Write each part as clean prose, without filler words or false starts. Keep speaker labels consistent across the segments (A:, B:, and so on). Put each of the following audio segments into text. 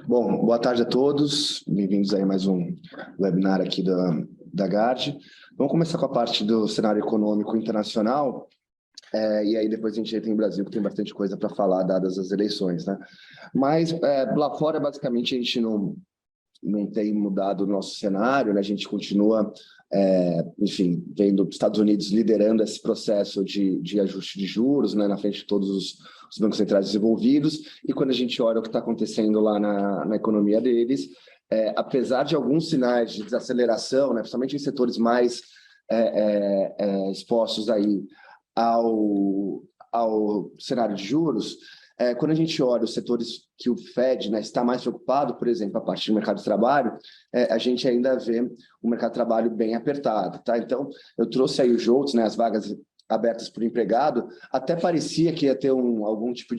A: Bom, boa tarde a todos, bem-vindos aí a mais um webinar aqui da Gard. Vamos começar com a parte do cenário econômico internacional, e aí depois a gente entra em Brasil, que tem bastante coisa para falar, dadas as eleições, né? Mas lá fora, basicamente, a gente não tem mudado o nosso cenário, né? A gente continua, enfim, vendo os Estados Unidos liderando esse processo de ajuste de juros, né? Na frente de todos os bancos centrais desenvolvidos, e quando a gente olha o que está acontecendo lá na economia deles, apesar de alguns sinais de desaceleração, né? Principalmente em setores mais expostos aí ao cenário de juros, quando a gente olha os setores que o Fed, né, está mais preocupado, por exemplo, a parte do mercado de trabalho, a gente ainda vê o mercado de trabalho bem apertado, tá? Então, eu trouxe aí os JOLTS, né, as vagas abertas por empregado, até parecia que ia ter algum tipo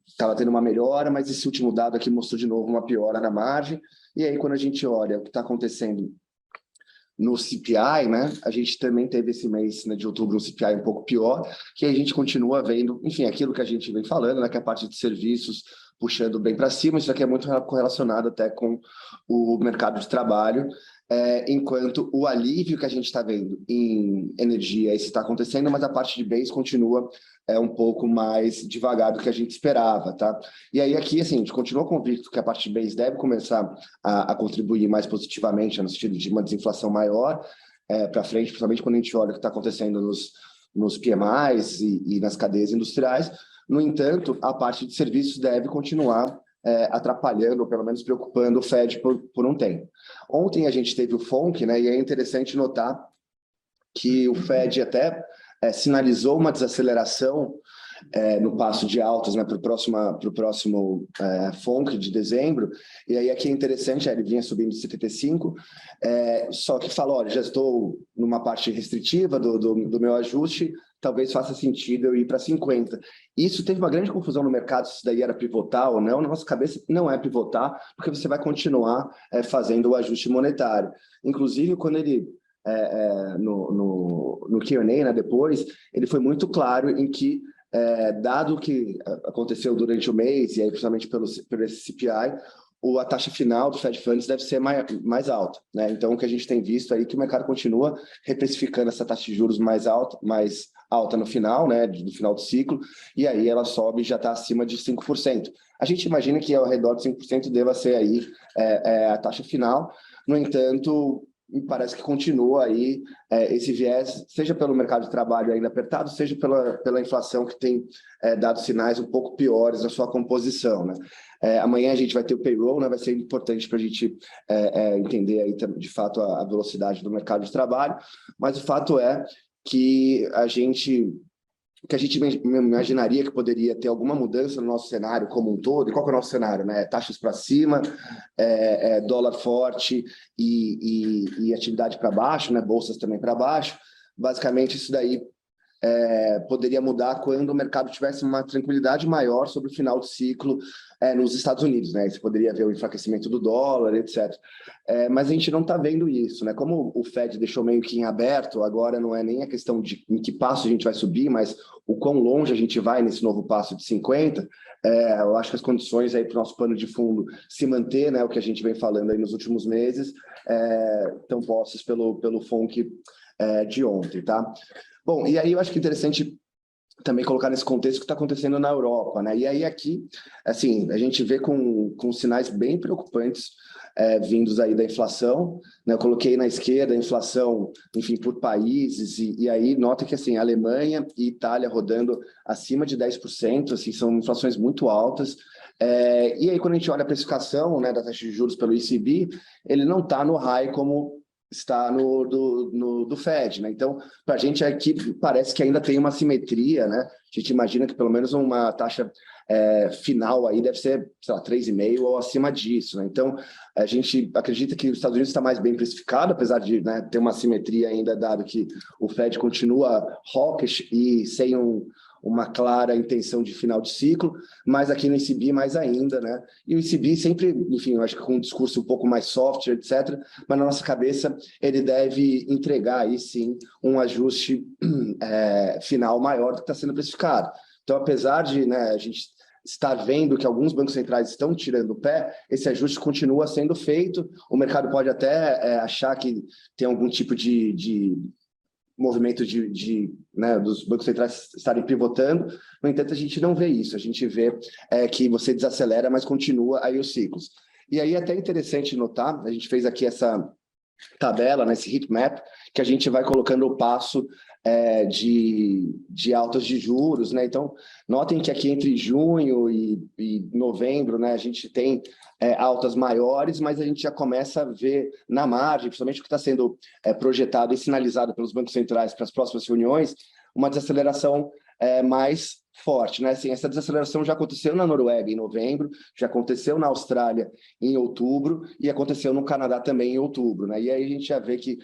A: estava tendo uma melhora, mas esse último dado aqui mostrou de novo uma piora na margem, e aí quando a gente olha o que está acontecendo no CPI, né? A gente também teve esse mês, né, de outubro, um CPI um pouco pior, que a gente continua vendo, enfim, aquilo que a gente vem falando, né, que é a parte de serviços puxando bem para cima. Isso aqui é muito correlacionado até com o mercado de trabalho, enquanto o alívio que a gente está vendo em energia, isso está acontecendo, mas a parte de bens continua um pouco mais devagar do que a gente esperava, tá? E aí aqui, assim, a gente continua convicto que a parte de bens deve começar a contribuir mais positivamente, no sentido de uma desinflação maior para frente, principalmente quando a gente olha o que está acontecendo nos PMIs e nas cadeias industriais. No entanto, a parte de serviços deve continuar atrapalhando, ou pelo menos preocupando o Fed por um tempo. Ontem a gente teve o FONC, né, e é interessante notar que o Fed até sinalizou uma desaceleração no passo de altas, né, para o próximo FONC de dezembro, e aí aqui é interessante, ele vinha subindo de 75, só que falou, olha, já estou numa parte restritiva do meu ajuste, talvez faça sentido eu ir para 50. Isso teve uma grande confusão no mercado, se isso daí era pivotar ou não. Na nossa cabeça não é pivotar, porque você vai continuar fazendo o ajuste monetário. Inclusive, quando ele, no Q&A, né, depois, ele foi muito claro em que, dado o que aconteceu durante o mês, e aí principalmente pelo esse CPI, a taxa final do Fed Funds deve ser mais alta, né? Então, o que a gente tem visto aí é que o mercado continua reprecificando essa taxa de juros mais alta no final, né, no final do ciclo, e aí ela sobe e já está acima de 5%. A gente imagina que ao redor de 5% deva ser aí a taxa final. No entanto, me parece que continua aí esse viés, seja pelo mercado de trabalho ainda apertado, seja pela inflação que tem dado sinais um pouco piores na sua composição, né? Amanhã a gente vai ter o payroll, né? Vai ser importante para a gente entender aí, de fato, a velocidade do mercado de trabalho, mas o fato é que o que a gente imaginaria que poderia ter alguma mudança no nosso cenário como um todo. E qual que é o nosso cenário, né? Taxas para cima, dólar forte e atividade para baixo, né? Bolsas também para baixo. Basicamente, isso daí poderia mudar quando o mercado tivesse uma tranquilidade maior sobre o final do ciclo nos Estados Unidos, né? Você poderia ver o enfraquecimento do dólar, etc. Mas a gente não está vendo isso, né? Como o Fed deixou meio que em aberto, agora não é nem a questão de em que passo a gente vai subir, mas o quão longe a gente vai nesse novo passo de 50, eu acho que as condições aí para o nosso pano de fundo se manter, né? O que a gente vem falando aí nos últimos meses, estão postos pelo FONC de ontem, tá? Bom, e aí eu acho que é interessante também colocar nesse contexto o que está acontecendo na Europa, né? E aí aqui, assim, a gente vê com sinais bem preocupantes vindos aí da inflação, né? Eu coloquei na esquerda a inflação, enfim, por países, e aí nota que, assim, Alemanha e Itália rodando acima de 10%, assim, são inflações muito altas. E aí quando a gente olha a precificação, né, da taxa de juros pelo ECB, ele não está no high como está do Fed, né? Então, para a gente aqui parece que ainda tem uma simetria, né? A gente imagina que pelo menos uma taxa final aí deve ser, sei lá, 3,5 ou acima disso, né? Então, a gente acredita que os Estados Unidos está mais bem precificado, apesar de, né, ter uma simetria ainda, dado que o Fed continua hawkish e sem uma clara intenção de final de ciclo, mas aqui no ECB mais ainda, né? E o ECB sempre, enfim, eu acho que com um discurso um pouco mais soft, etc., mas na nossa cabeça ele deve entregar aí sim um ajuste final maior do que está sendo precificado. Então, apesar de, né, a gente está vendo que alguns bancos centrais estão tirando o pé, esse ajuste continua sendo feito. O mercado pode até achar que tem algum tipo de movimento né, dos bancos centrais estarem pivotando. No entanto, a gente não vê isso. A gente vê que você desacelera, mas continua aí os ciclos. E aí é até interessante notar, a gente fez aqui essa tabela, nesse heat map, que a gente vai colocando o passo de altas de juros, né? Então, notem que aqui entre junho e novembro, né, a gente tem altas maiores, mas a gente já começa a ver na margem, principalmente o que está sendo projetado e sinalizado pelos bancos centrais para as próximas reuniões, uma desaceleração mais forte, né? Assim, essa desaceleração já aconteceu na Noruega em novembro, já aconteceu na Austrália em outubro e aconteceu no Canadá também em outubro, né? E aí a gente já vê que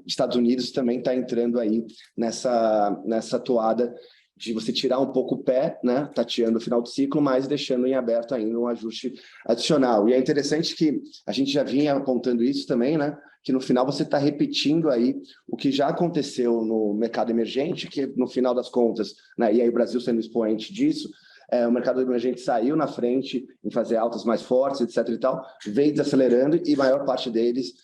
A: Estados Unidos também está entrando aí nessa toada de você tirar um pouco o pé, né? Tateando o final do ciclo, mas deixando em aberto ainda um ajuste adicional. E é interessante que a gente já vinha apontando isso também, né? Que no final você está repetindo aí o que já aconteceu no mercado emergente, que no final das contas, né, e aí o Brasil sendo expoente disso, o mercado emergente saiu na frente em fazer altas mais fortes, etc. e tal, veio desacelerando e a maior parte deles,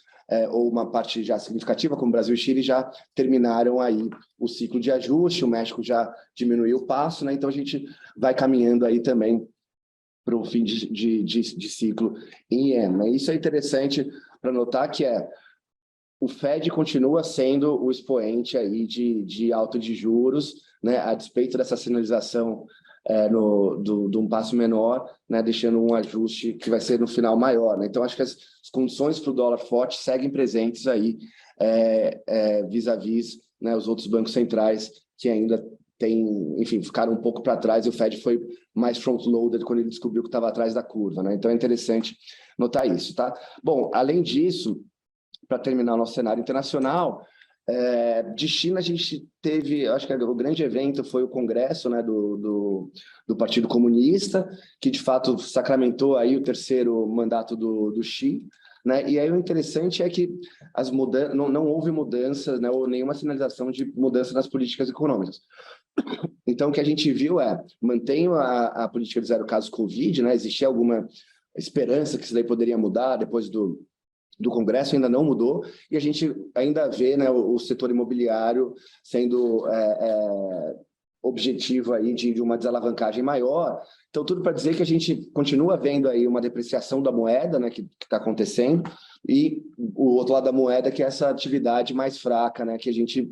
A: ou uma parte já significativa, como Brasil e Chile, já terminaram aí o ciclo de ajuste, o México já diminuiu o passo, né? Então a gente vai caminhando aí também para o fim de ciclo em IEM. Isso é interessante para notar que o Fed continua sendo o expoente aí de alta de juros, né, a despeito dessa sinalização de um passo menor, né, deixando um ajuste que vai ser no final maior, né? Então, acho que as condições para o dólar forte seguem presentes aí vis-à-vis, né, os outros bancos centrais que ainda enfim, ficaram um pouco para trás e o Fed foi mais front-loaded quando ele descobriu que estava atrás da curva, né? Então, é interessante notar isso, tá? Bom, além disso, para terminar o nosso cenário internacional, de China a gente teve, acho que o grande evento foi o congresso, né, do Partido Comunista, que de fato sacramentou aí o terceiro mandato do Xi, né? E aí o interessante é que não houve mudança, né, ou nenhuma sinalização de mudança nas políticas econômicas. Então o que a gente viu mantém a política de zero casos Covid, né? Existia alguma esperança que isso daí poderia mudar depois do Congresso, ainda não mudou, e a gente ainda vê, né, o setor imobiliário sendo objetivo aí de uma desalavancagem maior. Então, tudo para dizer que a gente continua vendo aí uma depreciação da moeda, né, que está acontecendo, e o outro lado da moeda, que é essa atividade mais fraca, né, que a gente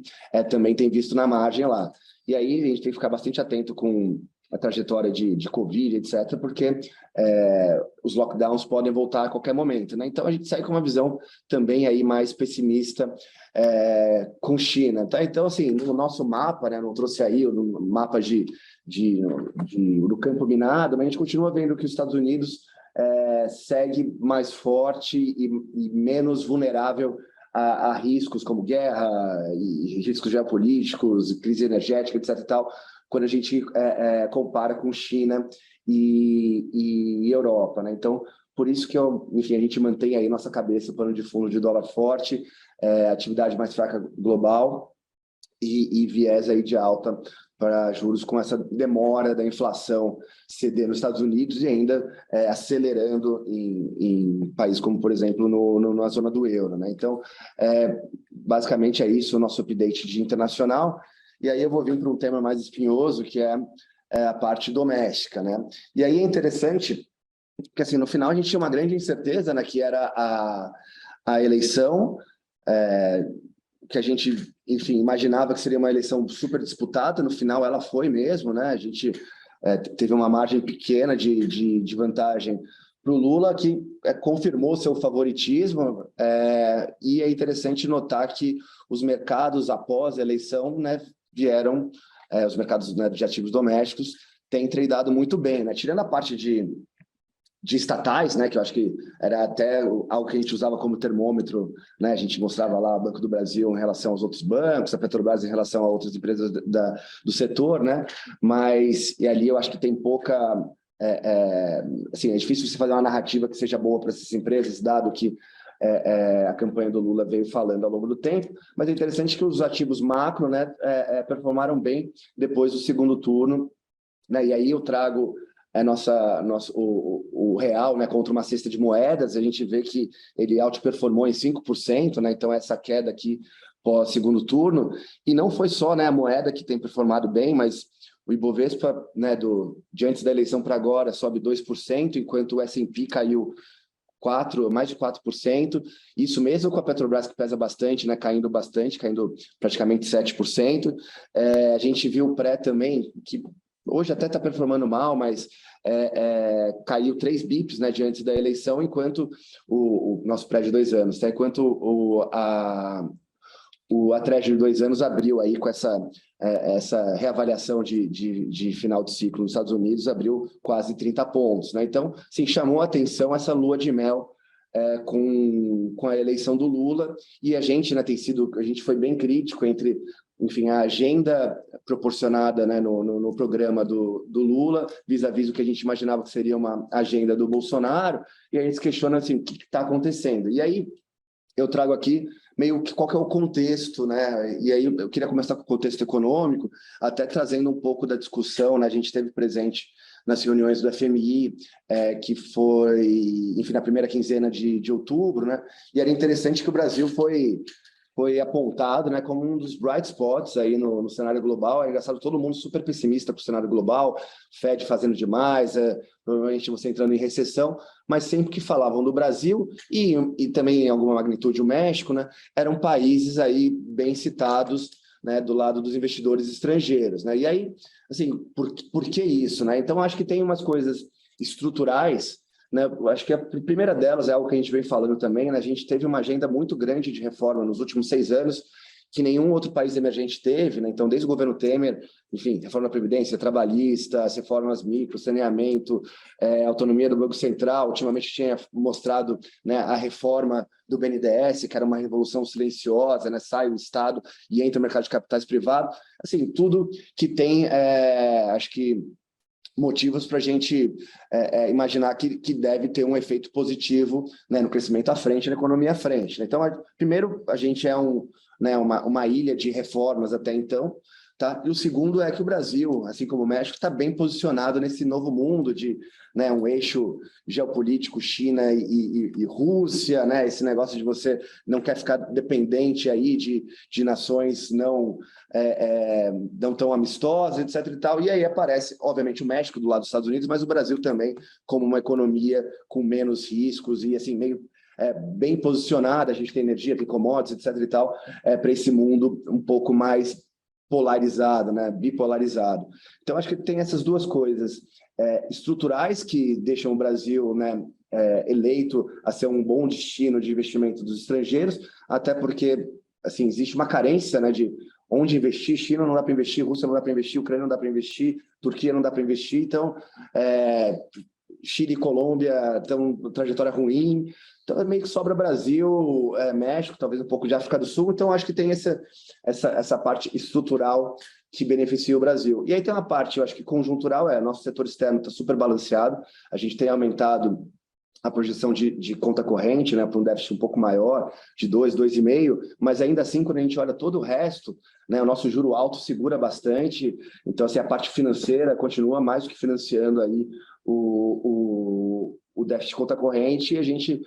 A: também tem visto na margem lá. E aí a gente tem que ficar bastante atento com a trajetória de Covid, etc., porque os lockdowns podem voltar a qualquer momento, né? Então, a gente sai com uma visão também aí mais pessimista com China, tá? Então, assim, no nosso mapa, né, não trouxe aí no mapa do campo minado, mas a gente continua vendo que os Estados Unidos segue mais forte e menos vulnerável a riscos como guerra e riscos geopolíticos, crise energética, etc. e tal, quando a gente compara com China e Europa, né? Então, por isso que enfim, a gente mantém aí nossa cabeça, pano de fundo de dólar forte, atividade mais fraca global e viés aí de alta para juros com essa demora da inflação ceder nos Estados Unidos e ainda acelerando em países como, por exemplo, na zona do euro, né? Então, basicamente é isso o nosso update de internacional. E aí eu vou vir para um tema mais espinhoso, que é a parte doméstica, né? E aí é interessante, porque assim, no final a gente tinha uma grande incerteza, né, que era a eleição, que a gente, enfim, imaginava que seria uma eleição super disputada, no final ela foi mesmo, né? A gente teve uma margem pequena de vantagem para o Lula, que confirmou seu favoritismo, e é interessante notar que os mercados após a eleição, né, vieram, os mercados, né, de ativos domésticos têm tradado muito bem, né? Tirando a parte de estatais, né, que eu acho que era até algo que a gente usava como termômetro, né? A gente mostrava lá o Banco do Brasil em relação aos outros bancos, a Petrobras em relação a outras empresas do setor, né? Mas e ali eu acho que tem pouca assim, é difícil você fazer uma narrativa que seja boa para essas empresas, dado que a campanha do Lula veio falando ao longo do tempo, mas é interessante que os ativos macro, né, performaram bem depois do segundo turno, né? E aí eu trago o real, né, contra uma cesta de moedas, a gente vê que ele outperformou em 5%, né? Então essa queda aqui pós segundo turno, e não foi só, né, a moeda que tem performado bem, mas o Ibovespa, né, de antes da eleição para agora sobe 2%, enquanto o S&P caiu mais de 4%, isso mesmo com a Petrobras, que pesa bastante, né, caindo bastante, caindo praticamente 7%. A gente viu o pré também, que hoje até está performando mal, mas caiu 3 bips, né, diante da eleição, enquanto o nosso pré de 2 anos, tá? Enquanto a Treasury de 2 anos abriu aí com essa reavaliação de final de ciclo nos Estados Unidos, abriu quase 30 pontos, né? Então, sim, chamou a atenção essa lua de mel com a eleição do Lula, e a gente, né, a gente foi bem crítico entre, enfim, a agenda proporcionada, né, no programa do Lula, vis-à-vis o que a gente imaginava que seria uma agenda do Bolsonaro, e a gente se questiona assim, o que está acontecendo? E aí eu trago aqui meio que qual que é o contexto, né? E aí eu queria começar com o contexto econômico, até trazendo um pouco da discussão, né? A gente esteve presente nas reuniões do FMI, que foi, enfim, na primeira quinzena de outubro, né? E era interessante que o Brasil foi apontado, né, como um dos bright spots aí no cenário global. É engraçado, todo mundo super pessimista para o cenário global, Fed fazendo demais, provavelmente você entrando em recessão, mas sempre que falavam do Brasil e também em alguma magnitude o México, né, eram países aí bem citados, né, do lado dos investidores estrangeiros, né? E aí, assim, por que isso, né? Então, acho que tem umas coisas estruturais, né? Acho que a primeira delas é algo que a gente vem falando também, né? A gente teve uma agenda muito grande de reforma nos últimos 6 anos, que nenhum outro país emergente teve, né? Então, desde o governo Temer, enfim, reforma da Previdência, trabalhista, as reformas micro, saneamento, autonomia do Banco Central, ultimamente tinha mostrado, né, a reforma do BNDES, que era uma revolução silenciosa, né? Sai o Estado e entra o mercado de capitais privado, assim, tudo que tem, acho que, motivos para a gente imaginar que deve ter um efeito positivo, né, no crescimento à frente, na economia à frente, né? Então, primeiro, a gente é uma ilha de reformas até então, tá? E o segundo é que o Brasil, assim como o México, está bem posicionado nesse novo mundo de, né, um eixo geopolítico China e Rússia, né? Esse negócio de você não quer ficar dependente aí de nações não tão amistosas, etc. e tal. E aí aparece, obviamente, o México do lado dos Estados Unidos, mas o Brasil também como uma economia com menos riscos e assim meio bem posicionada. A gente tem energia, tem commodities, etc. e tal, para esse mundo um pouco mais polarizado, né, bipolarizado. Então, acho que tem essas duas coisas estruturais que deixam o Brasil, né, eleito a ser um bom destino de investimento dos estrangeiros, até porque, assim, existe uma carência, né, de onde investir. China não dá para investir, Rússia não dá para investir, Ucrânia não dá para investir, Turquia não dá para investir. Então, Chile e Colômbia estão em trajetória ruim. Então, meio que sobra Brasil, México, talvez um pouco de África do Sul. Então, acho que tem essa parte estrutural que beneficia o Brasil. E aí tem uma parte, eu acho que conjuntural, nosso setor externo está super balanceado. A gente tem aumentado a projeção de conta corrente, né, para um déficit um pouco maior, de 2,5, mas ainda assim, quando a gente olha todo o resto, né, o nosso juro alto segura bastante. Então, assim, a parte financeira continua mais do que financiando aí o déficit de conta corrente, e a gente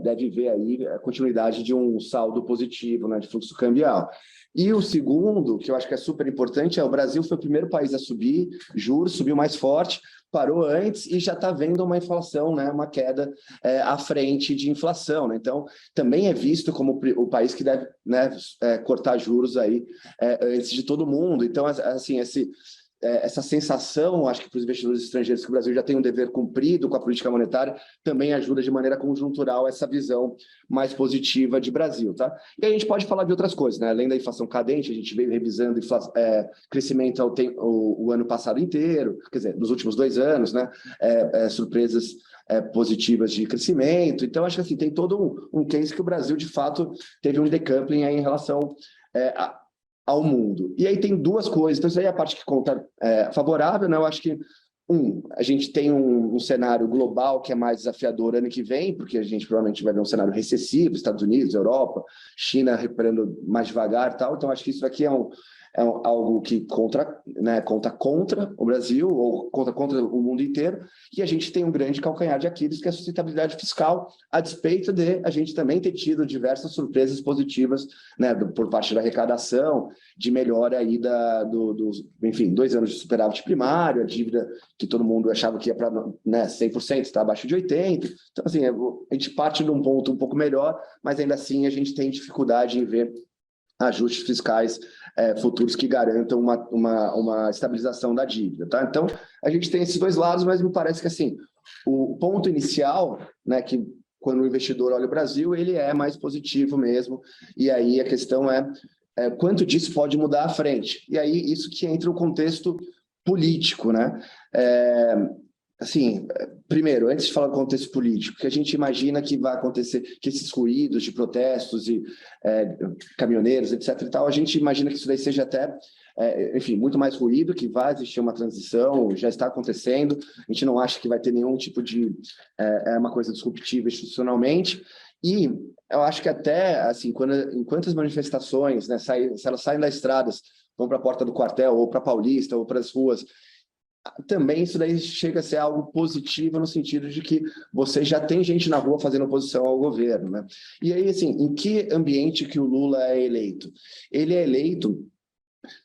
A: deve ver aí a continuidade de um saldo positivo, né, de fluxo cambial. E o segundo, que eu acho que é super importante, o Brasil foi o primeiro país a subir juros, subiu mais forte, parou antes e já está vendo uma inflação, né, uma queda à frente de inflação, né? Então, também é visto como o país que deve, né, cortar juros aí antes de todo mundo. Então, assim, essa sensação, acho que para os investidores estrangeiros, que o Brasil já tem um dever cumprido com a política monetária, também ajuda de maneira conjuntural essa visão mais positiva de Brasil, tá? E aí a gente pode falar de outras coisas, né? Além da inflação cadente, a gente veio revisando crescimento o ano passado inteiro, quer dizer, nos últimos 2 anos, né? Surpresas positivas de crescimento. Então, acho que assim, tem todo um case que o Brasil, de fato, teve um decoupling aí em relação ao mundo. E aí tem duas coisas. Então, isso aí é a parte que conta favorável, né? Eu acho que, a gente tem um cenário global que é mais desafiador ano que vem, porque a gente provavelmente vai ver um cenário recessivo, Estados Unidos, Europa, China recuperando mais devagar e tal. Então, acho que isso aqui algo que conta contra o Brasil, ou contra o mundo inteiro, e a gente tem um grande calcanhar de Aquiles, que é a sustentabilidade fiscal, a despeito de a gente também ter tido diversas surpresas positivas, né, por parte da arrecadação, de melhora aí enfim, 2 anos de superávit primário, a dívida que todo mundo achava que ia para, né, 100%, está abaixo de 80%. Então, assim, a gente parte de um ponto um pouco melhor, mas ainda assim a gente tem dificuldade em ver ajustes fiscais futuros que garantam uma estabilização da dívida, tá? Então, a gente tem esses dois lados, mas me parece que, assim, o ponto inicial, né, que quando o investidor olha o Brasil, ele é mais positivo mesmo, e aí a questão é quanto disso pode mudar à frente. E aí, isso que entra o contexto político, né? Assim, primeiro, antes de falar do contexto político, que a gente imagina que vai acontecer, que esses ruídos de protestos e caminhoneiros, etc. e tal, a gente imagina que isso daí seja até, enfim, muito mais ruído, que vai existir uma transição, já está acontecendo, a gente não acha que vai ter nenhum tipo de uma coisa disruptiva institucionalmente, e eu acho que até, assim, enquanto as manifestações, né, se elas saem das estradas, vão para a porta do quartel, ou para a Paulista, ou para as ruas, também isso daí chega a ser algo positivo no sentido de que você já tem gente na rua fazendo oposição ao governo, né? E aí, assim, em que ambiente que o Lula é eleito? Ele é eleito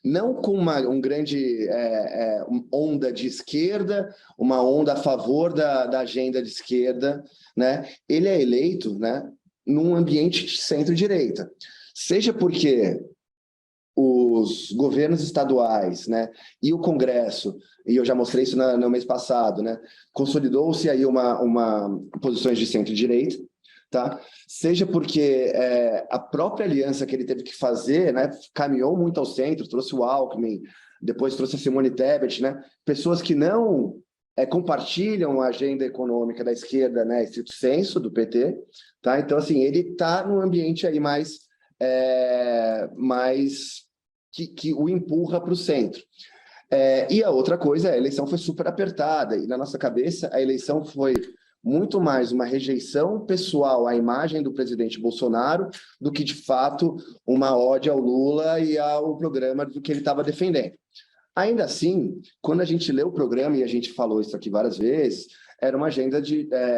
A: não com uma grande onda de esquerda, uma onda a favor da agenda de esquerda, né? Ele é eleito, né, num ambiente de centro-direita. Seja porque os governos estaduais, né, e o Congresso, e eu já mostrei isso no mês passado, né, consolidou-se aí uma posições de centro-direita, tá? Seja porque a própria aliança que ele teve que fazer, né, caminhou muito ao centro, trouxe o Alckmin, depois trouxe a Simone Tebet, né, pessoas que não compartilham a agenda econômica da esquerda, né, estrito sensu, do PT, tá? Então, assim, ele está num ambiente aí mais que o empurra para o centro. E a outra coisa, a eleição foi super apertada, e na nossa cabeça a eleição foi muito mais uma rejeição pessoal à imagem do presidente Bolsonaro do que, de fato, uma ode ao Lula e ao programa do que ele estava defendendo. Ainda assim, quando a gente lê o programa, e a gente falou isso aqui várias vezes, era uma agenda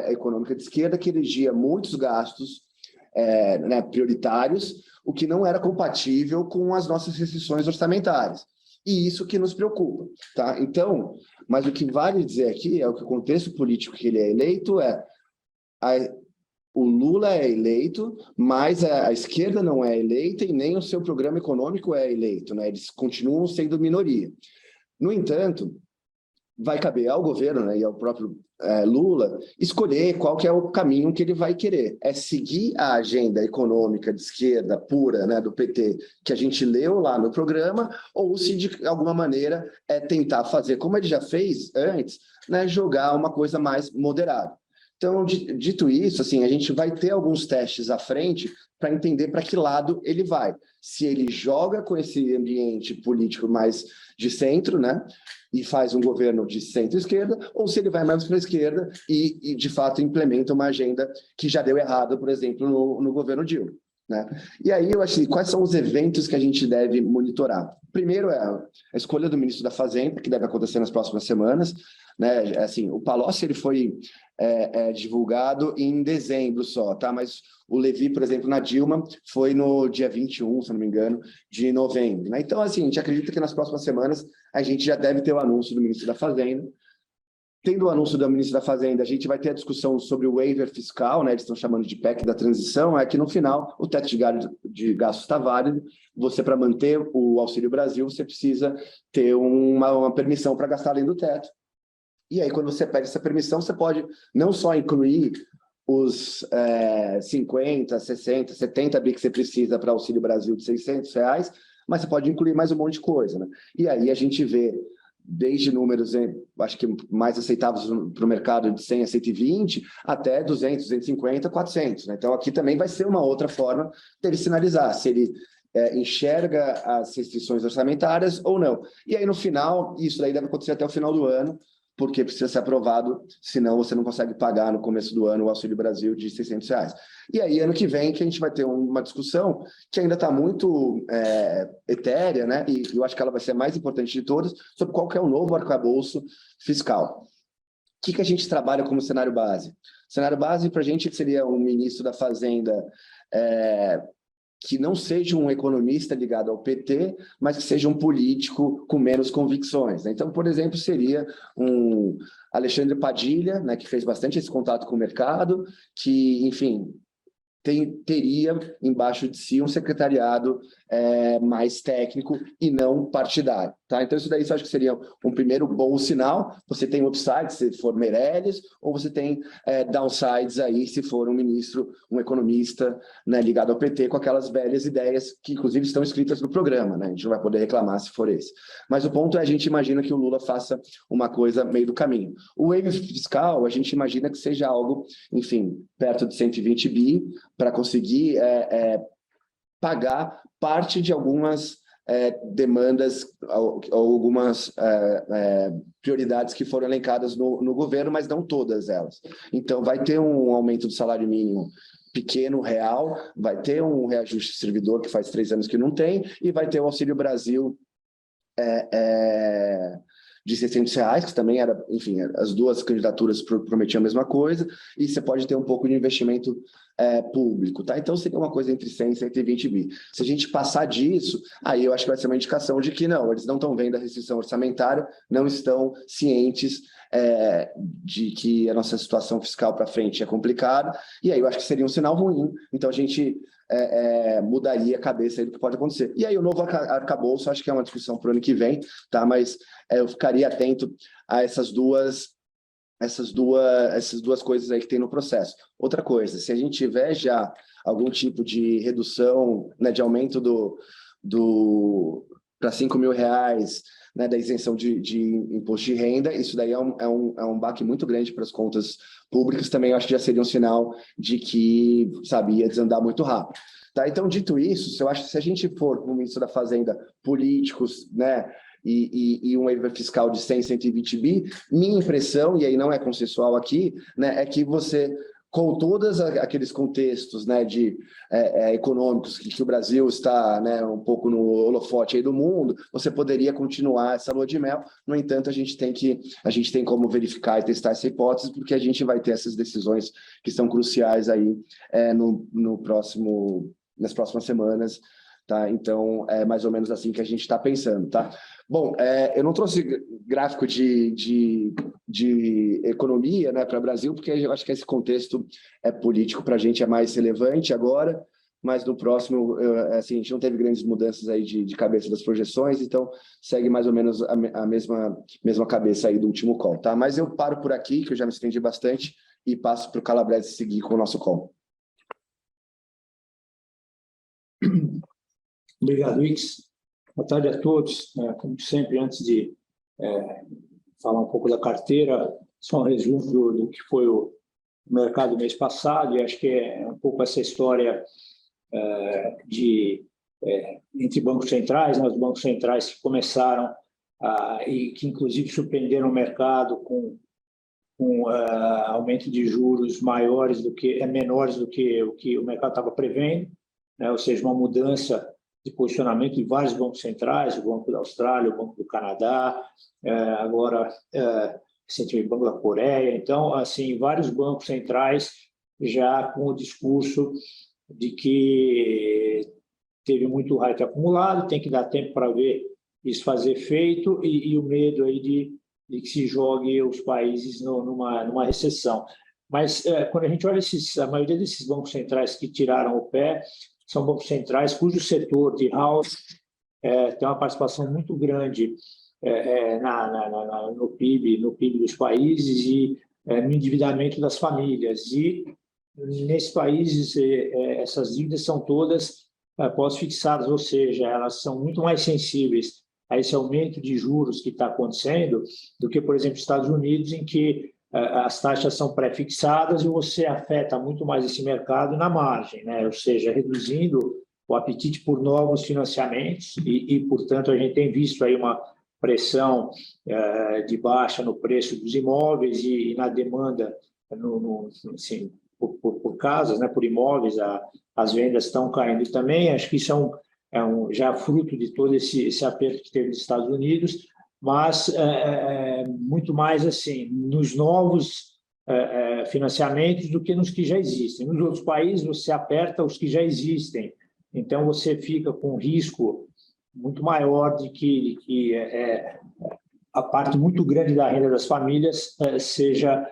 A: econômica de esquerda que elegia muitos gastos né, prioritários, o que não era compatível com as nossas restrições orçamentárias. E isso que nos preocupa, tá? Então, mas o que vale dizer aqui é o que o contexto político que ele é eleito o Lula é eleito, mas a esquerda não é eleita e nem o seu programa econômico é eleito, né? Eles continuam sendo minoria. No entanto, vai caber ao governo, né, e ao próprio Lula escolher qual que é o caminho que ele vai querer. É seguir a agenda econômica de esquerda pura, né, do PT, que a gente leu lá no programa, ou se de alguma maneira tentar fazer, como ele já fez antes, né, jogar uma coisa mais moderada. Então, dito isso, assim, a gente vai ter alguns testes à frente para entender para que lado ele vai. Se ele joga com esse ambiente político mais de centro, né, e faz um governo de centro-esquerda, ou se ele vai mais para a esquerda e, de fato, implementa uma agenda que já deu errado, por exemplo, no governo Dilma, né? E aí, eu acho que quais são os eventos que a gente deve monitorar? Primeiro é a escolha do ministro da Fazenda, que deve acontecer nas próximas semanas, né? Assim, o Palocci ele foi divulgado em dezembro só, tá? Mas o Levi, por exemplo, na Dilma, foi no dia 21, se não me engano, de novembro, né? Então, assim, a gente acredita que nas próximas semanas a gente já deve ter o anúncio do ministro da Fazenda. Tendo o anúncio do ministro da Fazenda, a gente vai ter a discussão sobre o waiver fiscal, né? Eles estão chamando de PEC da transição, é que no final o teto de gastos está válido. Você, para manter o Auxílio Brasil, você precisa ter uma permissão para gastar além do teto. E aí, quando você pede essa permissão, você pode não só incluir os 50, 60, 70 bi que você precisa para Auxílio Brasil de R$ 600, mas você pode incluir mais um monte de coisa, né? E aí a gente vê desde números, acho que mais aceitáveis para o mercado de 100 a 120, até 200, 250, 400, né? Então, aqui também vai ser uma outra forma dele sinalizar se ele enxerga as restrições orçamentárias ou não. E aí, no final, isso daí deve acontecer até o final do ano, porque precisa ser aprovado, senão você não consegue pagar no começo do ano o Auxílio Brasil de R$ 600. E aí, ano que vem, que a gente vai ter uma discussão que ainda está muito etérea, né? E eu acho que ela vai ser a mais importante de todas, sobre qual que é o novo arcabouço fiscal. O que a gente trabalha como cenário base? Cenário base, para a gente, seria um ministro da Fazenda que não seja um economista ligado ao PT, mas que seja um político com menos convicções, né? Então, por exemplo, seria um Alexandre Padilha, né, que fez bastante esse contato com o mercado, que, enfim, teria embaixo de si um secretariado mais técnico e não partidário, tá? Então, isso daí eu acho que seria um primeiro bom sinal. Você tem upside se for Meirelles, ou você tem downsides aí se for um ministro, um economista, né, ligado ao PT, com aquelas velhas ideias que, inclusive, estão escritas no programa, né? A gente não vai poder reclamar se for esse. Mas o ponto é, a gente imagina que o Lula faça uma coisa meio do caminho. O waiver fiscal, a gente imagina que seja algo, enfim, perto de 120 bi, para conseguir pagar parte de algumas demandas, algumas prioridades que foram elencadas no governo, mas não todas elas. Então, vai ter um aumento do salário mínimo pequeno, real, vai ter um reajuste de servidor, que faz 3 anos que não tem, e vai ter o Auxílio Brasil de R$ 600, que também era, enfim, as duas candidaturas prometiam a mesma coisa, e você pode ter um pouco de investimento público, tá? Então seria uma coisa entre 100 e 120 bi. Se a gente passar disso, aí eu acho que vai ser uma indicação de que não, eles não estão vendo a restrição orçamentária, não estão cientes de que a nossa situação fiscal para frente é complicada, e aí eu acho que seria um sinal ruim. Então a gente mudaria a cabeça aí do que pode acontecer. E aí o novo arcabouço, acho que é uma discussão para o ano que vem, tá? Mas eu ficaria atento a essas duas coisas aí que tem no processo. Outra coisa, se a gente tiver já algum tipo de redução, né, de aumento para R$ 5.000, né, da isenção de imposto de renda, isso daí é um baque muito grande para as contas públicas. Também eu acho que já seria um sinal de que, sabe, ia desandar muito rápido. Tá? Então, dito isso, eu acho que se a gente for no ministro da Fazenda, políticos, né, e um waiver fiscal de 100, 120 bi, minha impressão, e aí não é consensual aqui, né, é que você, com todos aqueles contextos, né, econômicos que o Brasil está, né, um pouco no holofote aí do mundo, você poderia continuar essa lua de mel. No entanto, a gente tem como verificar e testar essa hipótese, porque a gente vai ter essas decisões que são cruciais aí nas próximas semanas, tá? Então, é mais ou menos assim que a gente está pensando, tá? Bom, eu não trouxe gráfico de economia, né, para o Brasil, porque eu acho que esse contexto político para a gente é mais relevante agora, mas no próximo, assim, a gente não teve grandes mudanças aí de cabeça das projeções, então segue mais ou menos a mesma cabeça aí do último call, tá? Mas eu paro por aqui, que eu já me estendi bastante, e passo para o Calabrese seguir com o nosso call.
B: Obrigado, Ix. Boa tarde a todos. Como sempre, antes de falar um pouco da carteira, só um resumo do que foi o mercado mês passado, e acho que é um pouco essa história entre bancos centrais, né, os bancos centrais que começaram e que, inclusive, surpreenderam o mercado com aumento de juros menores do que o que o mercado estava prevendo, né, ou seja, uma mudança de posicionamento de vários bancos centrais, o Banco da Austrália, o Banco do Canadá, agora recentemente o Banco da Coreia. Então, assim, vários bancos centrais já com o discurso de que teve muito hype acumulado, tem que dar tempo para ver isso fazer efeito, e o medo aí de que se jogue os países numa recessão. Mas quando a gente olha a maioria desses bancos centrais que tiraram o pé, são bancos centrais cujo setor de house tem uma participação muito grande no PIB dos países e no endividamento das famílias. E nesses países, essas dívidas são todas pós-fixadas, ou seja, elas são muito mais sensíveis a esse aumento de juros que está acontecendo do que, por exemplo, Estados Unidos, em que as taxas são pré-fixadas e você afeta muito mais esse mercado na margem, né? Ou seja, reduzindo o apetite por novos financiamentos e, portanto, a gente tem visto aí uma pressão de baixa no preço dos imóveis e na demanda assim, por casas, né, por imóveis, as vendas estão caindo também. Acho que isso já fruto de todo esse aperto que teve nos Estados Unidos, mas muito mais assim nos novos financiamentos do que nos que já existem. Nos outros países, você aperta os que já existem, então você fica com um risco muito maior de que a parte muito grande da renda das famílias seja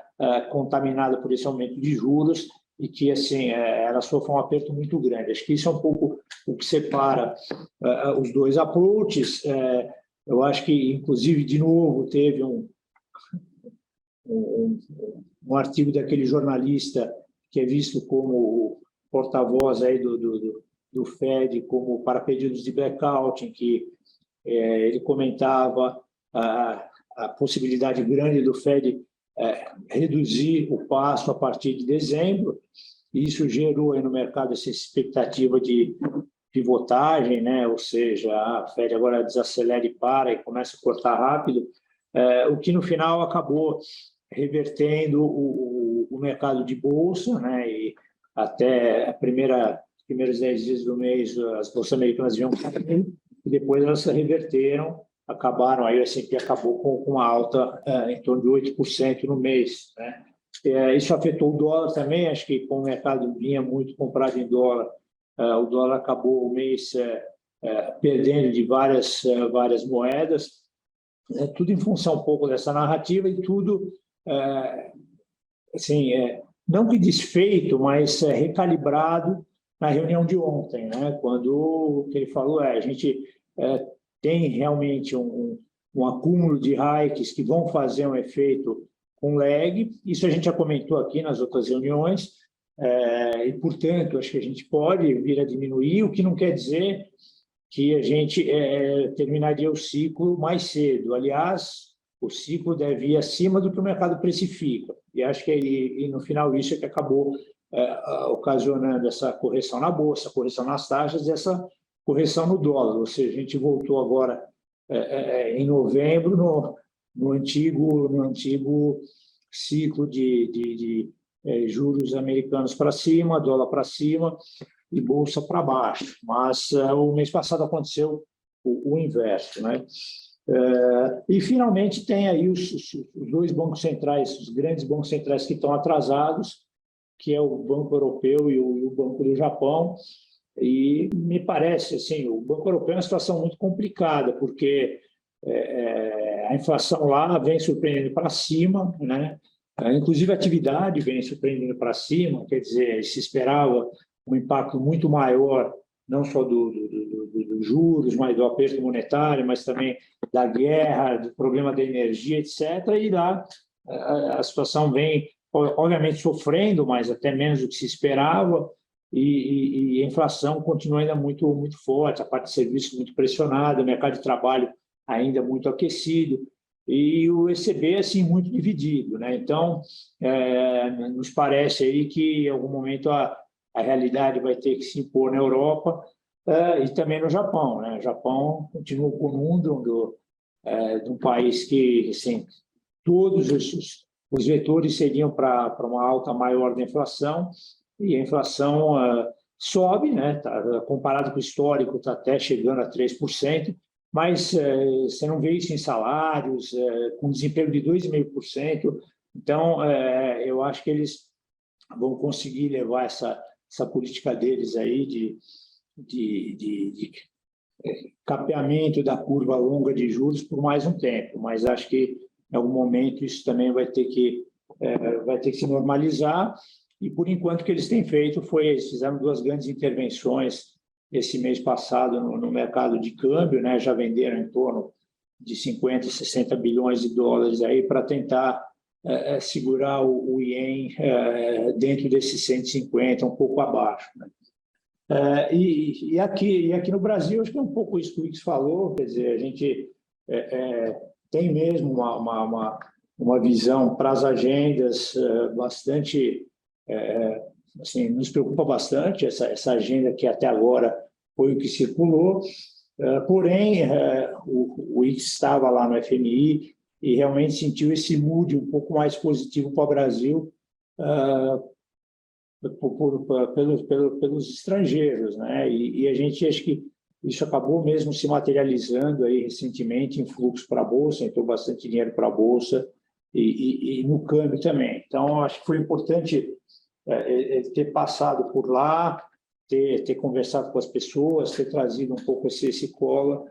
B: contaminada por esse aumento de juros e que assim elas sofram um aperto muito grande. Acho que isso é um pouco o que separa os dois approaches. Eu acho que, inclusive, de novo, teve um artigo daquele jornalista que é visto como porta-voz aí do Fed como para pedidos de blackout, em que ele comentava a possibilidade grande do Fed reduzir o passo a partir de dezembro, e isso gerou aí no mercado essa expectativa de pivotagem, né? Ou seja, a Fed agora desacelera e para e começa a cortar rápido, o que no final acabou revertendo o mercado de bolsa, né? E até os primeiros 10 dias do mês as bolsas americanas vinham caindo e depois elas se reverteram, acabaram aí, assim, que acabou com uma alta em torno de 8% no mês, né? Isso afetou o dólar também. Acho que como o mercado vinha muito comprado em dólar, o dólar acabou o mês perdendo de várias moedas, tudo em função um pouco dessa narrativa e tudo, assim, não que desfeito, mas recalibrado na reunião de ontem, né? Quando o que ele falou a gente tem realmente um acúmulo de hikes que vão fazer um efeito com lag. Isso a gente já comentou aqui nas outras reuniões, e, portanto, acho que a gente pode vir a diminuir, o que não quer dizer que a gente terminaria o ciclo mais cedo. Aliás, o ciclo deve ir acima do que o mercado precifica. E acho que no final isso é que acabou ocasionando essa correção na bolsa, correção nas taxas e essa correção no dólar. Ou seja, a gente voltou agora em novembro no antigo ciclo de juros americanos para cima, dólar para cima e bolsa para baixo. Mas o mês passado aconteceu o inverso, né? E finalmente tem aí os dois bancos centrais, os grandes bancos centrais que estão atrasados, que é o Banco Europeu e o Banco do Japão. E me parece assim, o Banco Europeu é uma situação muito complicada, porque a inflação lá vem surpreendendo para cima, né? Inclusive a atividade vem surpreendendo para cima, quer dizer, se esperava um impacto muito maior, não só dos juros, mas do aperto monetário, mas também da guerra, do problema da energia, etc. E lá a situação vem, obviamente, sofrendo, mas até menos do que se esperava, e a inflação continua ainda muito, muito forte, a parte de serviços muito pressionada, o mercado de trabalho ainda muito aquecido, e o ECB assim muito dividido, né? Então, nos parece aí que em algum momento a realidade vai ter que se impor na Europa e também no Japão, né? O Japão continua com o mundo de um país que, assim, todos os vetores seriam para uma alta maior da inflação, e a inflação sobe, né? Comparado com o histórico, está até chegando a 3%, mas você não vê isso em salários, com desemprego de 2,5%. Então, eu acho que eles vão conseguir levar essa política deles aí de capeamento da curva longa de juros por mais um tempo, mas acho que em algum momento isso também vai ter que se normalizar. E por enquanto o que eles têm feito eles fizeram duas grandes intervenções esse mês passado no mercado de câmbio, né? Já venderam em torno de 50, 60 bilhões de dólares aí para tentar segurar o ien dentro desses 150, um pouco abaixo, né? E aqui no Brasil, acho que é um pouco isso que o Ix falou, quer dizer, a gente tem mesmo uma visão para as agendas bastante, assim, nos preocupa bastante essa agenda que até agora foi o que circulou, Porém, o IX estava lá no FMI e realmente sentiu esse mood um pouco mais positivo para o Brasil, pelos estrangeiros, né? E a gente acho que isso acabou mesmo se materializando aí recentemente em fluxo para a bolsa, entrou bastante dinheiro para a bolsa e no câmbio também. Então acho que foi importante ter passado por lá, ter conversado com as pessoas, ter trazido um pouco esse cola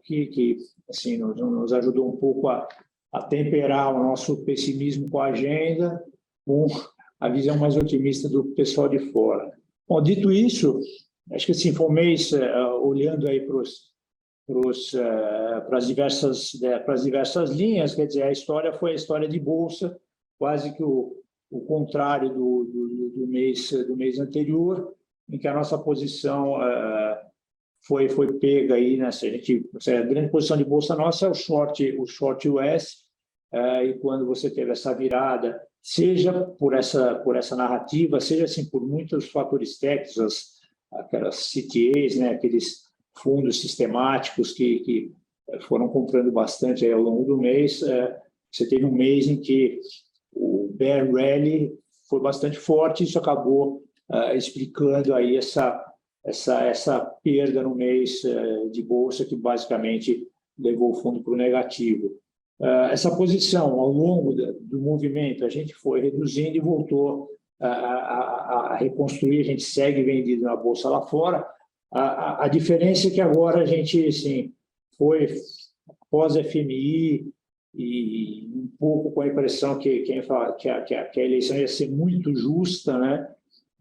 B: que assim nos ajudou um pouco a temperar o nosso pessimismo com a agenda, com a visão mais otimista do pessoal de fora. Bom, dito isso, acho que assim, foi um mês olhando aí para as diversas linhas, quer dizer, a história foi a história de bolsa, quase que o contrário do mês anterior, em que a nossa posição foi pega aí, né? A grande posição de bolsa nossa é o short US, e quando você teve essa virada, seja por essa narrativa, seja assim por muitos fatores técnicos, aquelas CTAs, né, aqueles fundos sistemáticos que foram comprando bastante aí ao longo do mês, você teve um mês em que o bear rally foi bastante forte, isso acabou explicando aí essa perda no mês de bolsa que basicamente levou o fundo para o negativo. Essa posição, ao longo do movimento, a gente foi reduzindo e voltou a reconstruir, a gente segue vendido na bolsa lá fora. A diferença é que agora a gente assim, foi pós-FMI e um pouco com a impressão que a eleição ia ser muito justa, né?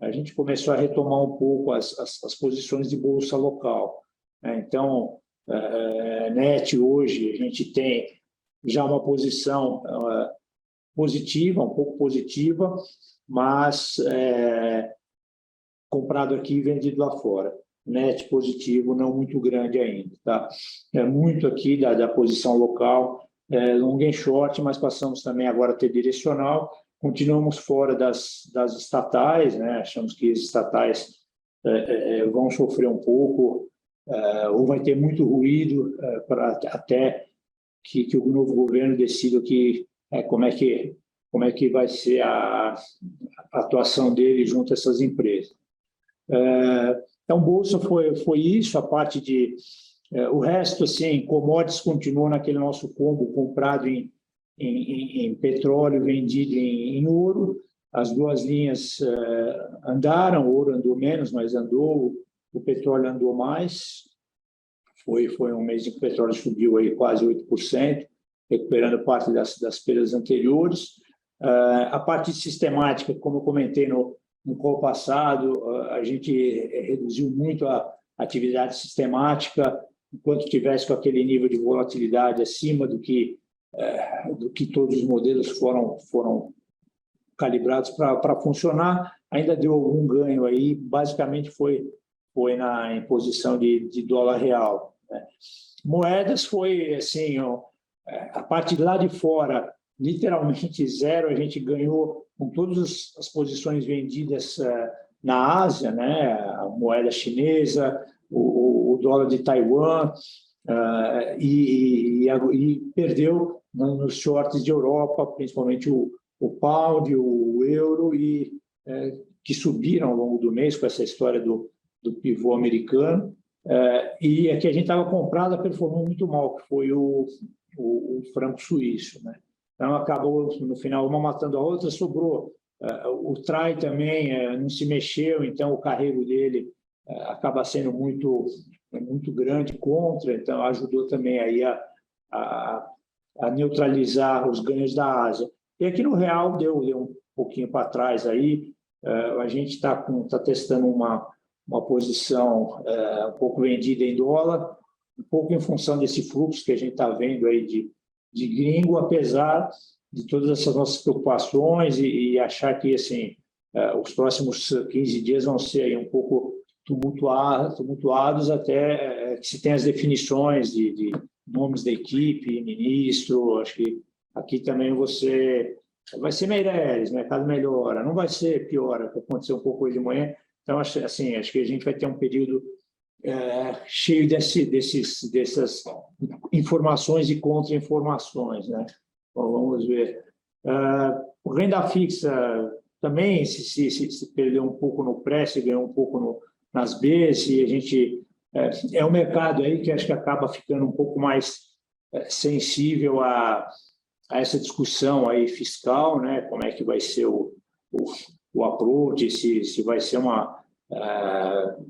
B: A gente começou a retomar um pouco as posições de bolsa local, né? Então, NET hoje a gente tem já uma posição positiva, um pouco positiva, mas comprado aqui e vendido lá fora. NET positivo, não muito grande ainda. Tá? É muito aqui da posição local, long and short, mas passamos também agora a ter direcional. Continuamos fora das estatais, né? Achamos que as estatais vão sofrer um pouco, ou vai ter muito ruído até que o novo governo decida como é que vai ser a atuação dele junto a essas empresas. Então, bolsa foi isso, a parte de... o resto, assim, commodities continuou naquele nosso combo comprado em petróleo, vendido em ouro. As duas linhas andaram, o ouro andou menos, mas andou, o petróleo andou mais. Foi um mês em que o petróleo subiu aí quase 8%, recuperando parte das perdas anteriores. A parte sistemática, como eu comentei no call passado, a gente reduziu muito a atividade sistemática, enquanto tivesse com aquele nível de volatilidade acima do que todos os modelos foram calibrados para funcionar, ainda deu algum ganho aí, basicamente foi em posição de dólar real, né? Moedas foi assim, a parte de lá de fora, literalmente zero, a gente ganhou com todas as posições vendidas na Ásia, né? A moeda chinesa, o dólar de Taiwan, e perdeu nos shorts de Europa, principalmente o pound, o euro, que subiram ao longo do mês com essa história do pivô americano, e aqui a gente estava comprado, performou muito mal, que foi o franco suíço, né? Então acabou no final uma matando a outra, sobrou o TRY também não se mexeu, então o carrego dele acaba sendo muito grande contra, então ajudou também aí a neutralizar os ganhos da Ásia. E aqui no real deu um pouquinho para trás aí, a gente está testando uma posição um pouco vendida em dólar, um pouco em função desse fluxo que a gente está vendo aí de gringo, apesar de todas essas nossas preocupações e achar que assim, os próximos 15 dias vão ser aí um pouco tumultuados até que se tenha as definições de nomes da equipe, ministro. Acho que aqui também vai ser Meireles, mercado melhora, não vai ser piora, que aconteceu um pouco hoje de manhã. Então, acho que a gente vai ter um período cheio dessas informações e contra-informações, né? Bom, vamos ver. O renda fixa também se perdeu um pouco no pré, se ganhou um pouco nas Bs, e a gente é um mercado aí que acho que acaba ficando um pouco mais sensível a essa discussão aí fiscal, né? Como é que vai ser o approach, se vai ser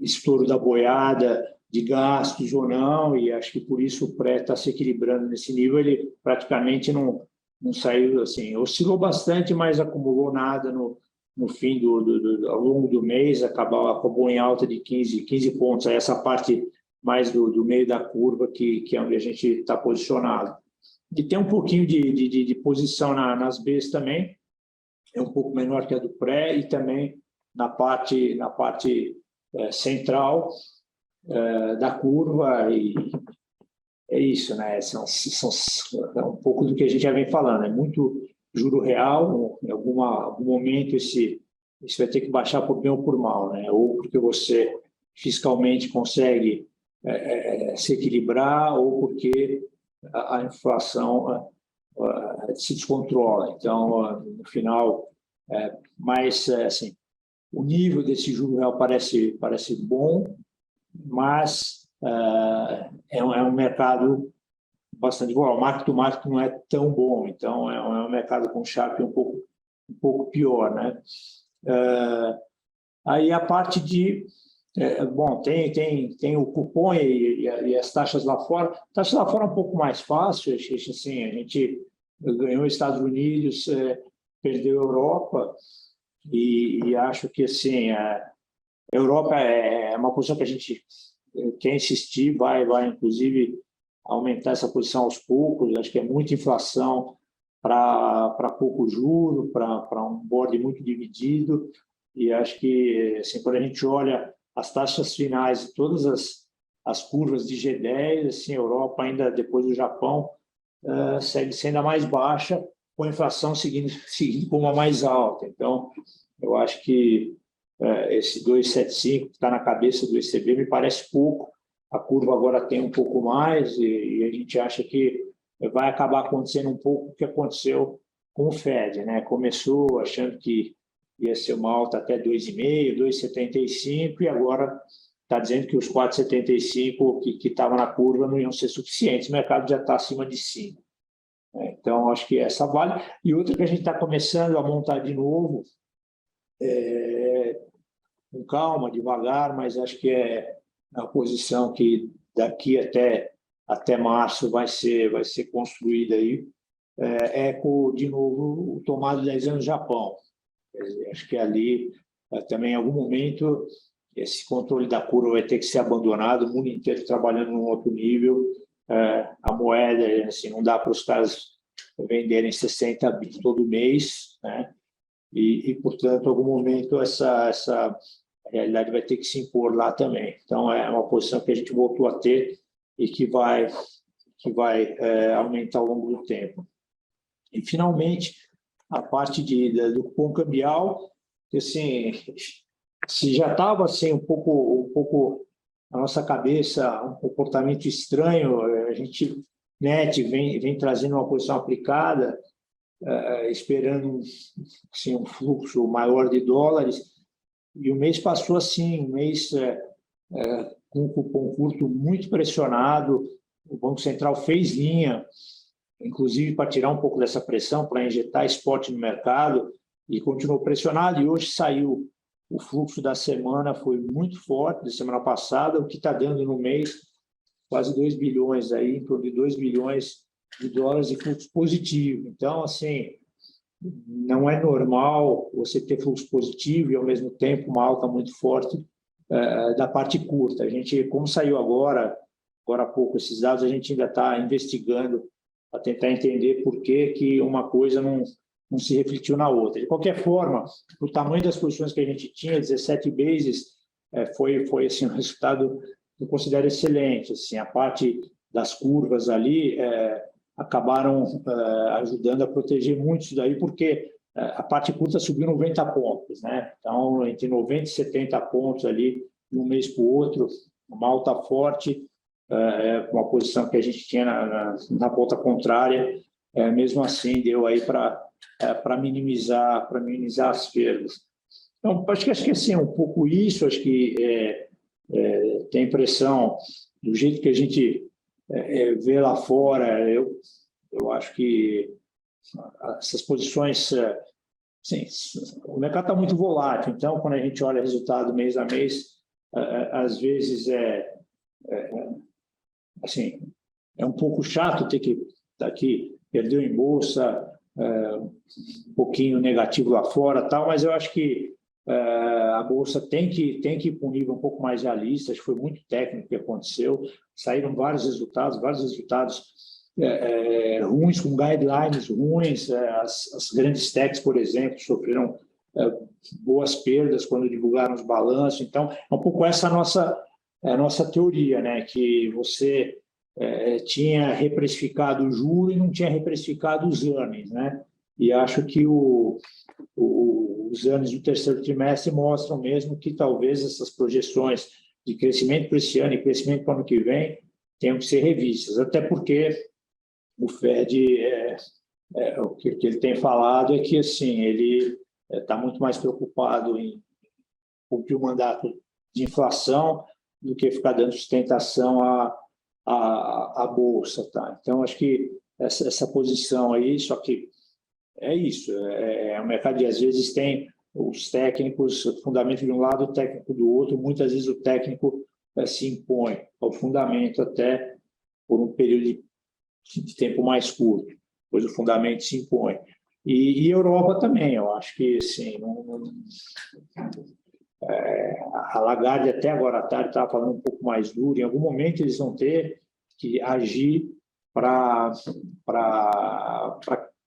B: estouro da boiada de gastos ou não, e acho que por isso o pré está se equilibrando nesse nível. Ele praticamente não saiu assim, oscilou bastante, mas acumulou nada no fim ao longo do mês, acabou em alta de 15 pontos, aí essa parte mais do meio da curva que é onde a gente está posicionado. E tem um pouquinho de posição nas Bs também, é um pouco menor que a do pré, e também na parte central da curva, e é isso, né? É um pouco do que a gente já vem falando, é muito juro real, em algum momento isso vai ter que baixar por bem ou por mal, né? Ou porque você fiscalmente consegue se equilibrar, ou porque a inflação se descontrola. Então, no final, assim, o nível desse juro real parece bom, mas é um mercado bastante bom. O mark to market não é tão bom, então é um mercado com Sharpe um pouco pior, né? Aí a parte de bom, tem o cupom e as taxas lá fora. Taxas lá fora é um pouco mais fácil, assim, a gente ganhou os Estados Unidos, perdeu a Europa, e acho que assim a Europa é uma posição que a gente quer insistir, vai inclusive aumentar essa posição aos poucos. Acho que é muita inflação para pouco juro, para um board muito dividido, e acho que assim, quando a gente olha as taxas finais de todas as curvas de G10, assim, a Europa ainda depois do Japão segue sendo a mais baixa, com a inflação seguindo como a mais alta. Então, eu acho que esse 2,75 que está na cabeça do ECB me parece pouco. A curva agora tem um pouco mais, e a gente acha que vai acabar acontecendo um pouco o que aconteceu com o Fed, né? Começou achando que ia ser uma alta até 2,5, 2,75, e agora está dizendo que os 4,75 que estavam na curva não iam ser suficientes. O mercado já está acima de 5. Então, acho que essa vale. E outra que a gente está começando a montar de novo, com calma, devagar, mas acho que é a posição que daqui até março vai ser construída aí, de novo, o tomado de 10 anos no Japão. Acho que ali, também em algum momento, esse controle da curva vai ter que ser abandonado, o mundo inteiro trabalhando num outro nível. A moeda, assim, não dá para os caras venderem 60 bi todo mês, né? E, portanto, em algum momento essa realidade vai ter que se impor lá também. Então, é uma posição que a gente voltou a ter e que vai aumentar ao longo do tempo. E, finalmente, a parte do cupom cambial, que, assim, se já estava assim, um pouco na nossa cabeça um comportamento estranho, a gente vem trazendo uma posição aplicada, esperando assim, um fluxo maior de dólares, e o mês passou assim, um mês com um cupom curto muito pressionado. O Banco Central fez linha, inclusive para tirar um pouco dessa pressão, para injetar spot no mercado, e continuou pressionado. E hoje saiu o fluxo da semana, foi muito forte, da semana passada, o que está dando no mês quase 2 bilhões, aí, em torno de 2 bilhões de dólares de fluxo positivo. Então, assim, não é normal você ter fluxo positivo e, ao mesmo tempo, uma alta muito forte da parte curta. A gente, como saiu agora há pouco esses dados, a gente ainda está investigando para tentar entender por que uma coisa não se refletiu na outra. De qualquer forma, o tamanho das posições que a gente tinha, 17 bases, foi assim, um resultado que eu considero excelente. Assim, a parte das curvas ali acabaram ajudando a proteger muito isso daí, porque a parte curta subiu 90 pontos, né? Então, entre 90 e 70 pontos ali, de um mês para o outro, uma alta forte, uma posição que a gente tinha na ponta contrária, mesmo assim deu aí para minimizar as perdas. Então, acho que assim, um pouco isso, acho que tem a impressão, do jeito que a gente vê lá fora, eu acho que essas posições, sim, o mercado está muito volátil, então, quando a gente olha resultado mês a mês, às vezes assim, é um pouco chato ter que estar aqui, perdeu em bolsa, um pouquinho negativo lá fora, tal, mas eu acho que a bolsa tem que ir para um nível um pouco mais realista. Acho que foi muito técnico o que aconteceu. Saíram vários resultados ruins, com guidelines ruins. As grandes techs, por exemplo, sofreram boas perdas quando divulgaram os balanços. Então, é um pouco essa a nossa teoria, né? Que você tinha reprecificado o juro e não tinha reprecificado os earnings, né? E acho que os anos do terceiro trimestre mostram mesmo que talvez essas projeções de crescimento para esse ano e crescimento para o ano que vem tenham que ser revistas, até porque o Fed, o que ele tem falado é que assim, ele está muito mais preocupado em cumprir o mandato de inflação do que ficar dando sustentação à Bolsa. Tá? Então, acho que essa posição aí, só que é isso, o mercado de, às vezes, tem os técnicos, o fundamento de um lado, o técnico do outro, muitas vezes o técnico se impõe ao fundamento até por um período de tempo mais curto, depois o fundamento se impõe. E Europa também, eu acho que, assim, a Lagarde até agora à tarde estava falando um pouco mais duro, em algum momento eles vão ter que agir para